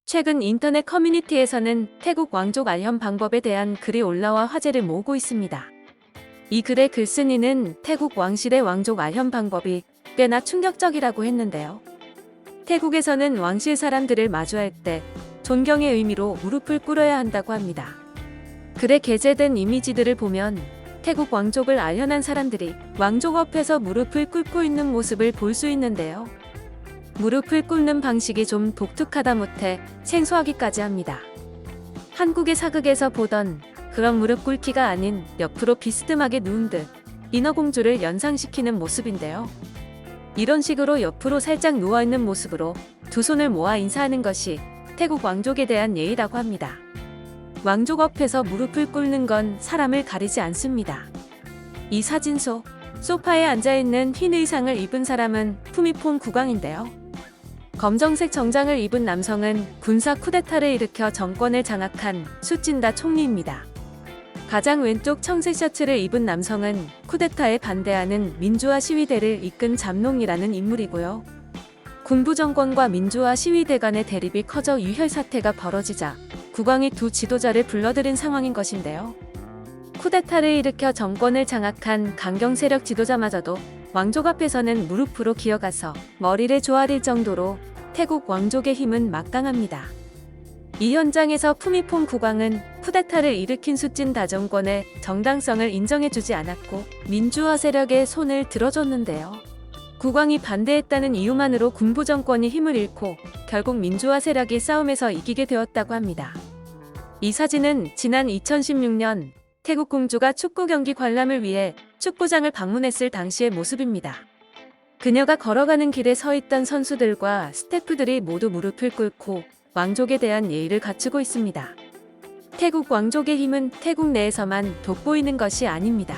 최근 인터넷 커뮤니티에서는 태국 왕족 알현 방법에 대한 글이 올라와 화제를 모으고 있습니다. 이 글의 글쓴이는 태국 왕실의 왕족 알현 방법이 꽤나 충격적이라고 했는데요. 태국에서는 왕실 사람들을 마주할 때 존경의 의미로 무릎을 꿇어야 한다고 합니다. 글에 게재된 이미지들을 보면 태국 왕족을 알현한 사람들이 왕족 앞에서 무릎을 꿇고 있는 모습을 볼 수 있는데요. 무릎을 꿇는 방식이 좀 독특하다 못해 생소하기까지 합니다. 한국의 사극에서 보던 그런 무릎 꿇기가 아닌 옆으로 비스듬하게 누운 듯 인어공주를 연상시키는 모습인데요. 이런 식으로 옆으로 살짝 누워있는 모습으로 두 손을 모아 인사하는 것이 태국 왕족에 대한 예의라고 합니다. 왕족 앞에서 무릎을 꿇는 건 사람을 가리지 않습니다. 이 사진 속 소파에 앉아있는 흰 의상을 입은 사람은 푸미폰 국왕인데요. 검정색 정장을 입은 남성은 군사 쿠데타를 일으켜 정권을 장악한 수찐다 총리입니다. 가장 왼쪽 청색 셔츠를 입은 남성은 쿠데타에 반대하는 민주화 시위대를 이끈 잠농이라는 인물이고요. 군부 정권과 민주화 시위대 간의 대립이 커져 유혈 사태가 벌어지자 국왕이 두 지도자를 불러들인 상황인 것인데요. 쿠데타를 일으켜 정권을 장악한 강경 세력 지도자마저도 왕족 앞에서는 무릎으로 기어가서 머리를 조아릴 정도로 태국 왕족의 힘은 막강합니다. 이 현장에서 푸미폰 국왕은 쿠데타를 일으킨 수찐다 정권의 정당성을 인정해주지 않았고 민주화 세력에 손을 들어줬는데요. 국왕이 반대했다는 이유만으로 군부 정권이 힘을 잃고 결국 민주화 세력이 싸움에서 이기게 되었다고 합니다. 이 사진은 지난 2016년 태국 공주가 축구 경기 관람을 위해 축구장을 방문했을 당시의 모습입니다. 그녀가 걸어가는 길에 서 있던 선수들과 스태프들이 모두 무릎을 꿇고 왕족에 대한 예의를 갖추고 있습니다. 태국 왕족의 힘은 태국 내에서만 돋보이는 것이 아닙니다.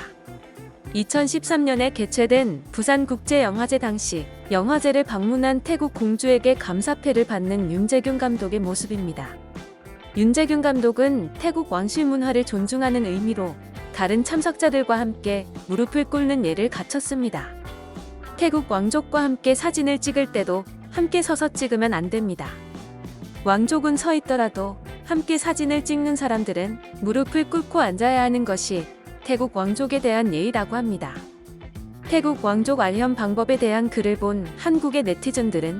2013년에 개최된 부산국제영화제 당시 영화제를 방문한 태국 공주에게 감사패를 받는 윤재균 감독의 모습입니다. 윤재균 감독은 태국 왕실 문화를 존중하는 의미로 다른 참석자들과 함께 무릎을 꿇는 예를 갖췄습니다. 태국 왕족과 함께 사진을 찍을 때도 함께 서서 찍으면 안 됩니다. 왕족은 서 있더라도 함께 사진을 찍는 사람들은 무릎을 꿇고 앉아야 하는 것이 태국 왕족에 대한 예의라고 합니다. 태국 왕족 알현 방법에 대한 글을 본 한국의 네티즌들은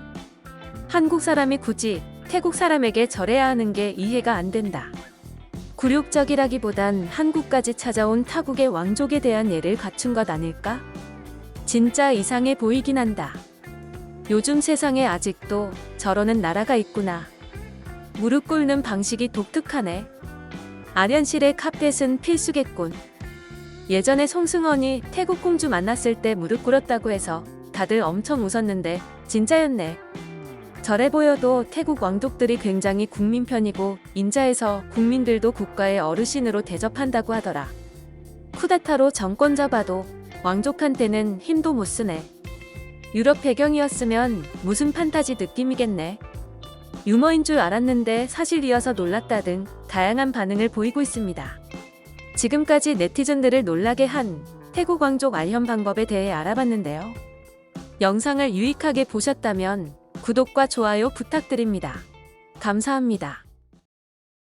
한국 사람이 굳이 태국 사람에게 절해야 하는 게 이해가 안 된다. 굴욕적이라기보단 한국까지 찾아온 타국의 왕족에 대한 예를 갖춘 것 아닐까? 진짜 이상해 보이긴 한다. 요즘 세상에 아직도 저러는 나라가 있구나. 무릎 꿇는 방식이 독특하네. 아련실의 카펫은 필수겠군. 예전에 송승헌이 태국 공주 만났을 때 무릎 꿇었다고 해서 다들 엄청 웃었는데 진짜였네. 저래 보여도 태국 왕족들이 굉장히 국민 편이고 인자해서 국민들도 국가의 어르신으로 대접한다고 하더라. 쿠데타로 정권 잡아도 왕족한테는 힘도 못 쓰네. 유럽 배경이었으면 무슨 판타지 느낌이겠네. 유머인 줄 알았는데 사실이어서 놀랐다 등 다양한 반응을 보이고 있습니다. 지금까지 네티즌들을 놀라게 한 태국 왕족 알현 방법에 대해 알아봤는데요. 영상을 유익하게 보셨다면 구독과 좋아요 부탁드립니다. 감사합니다.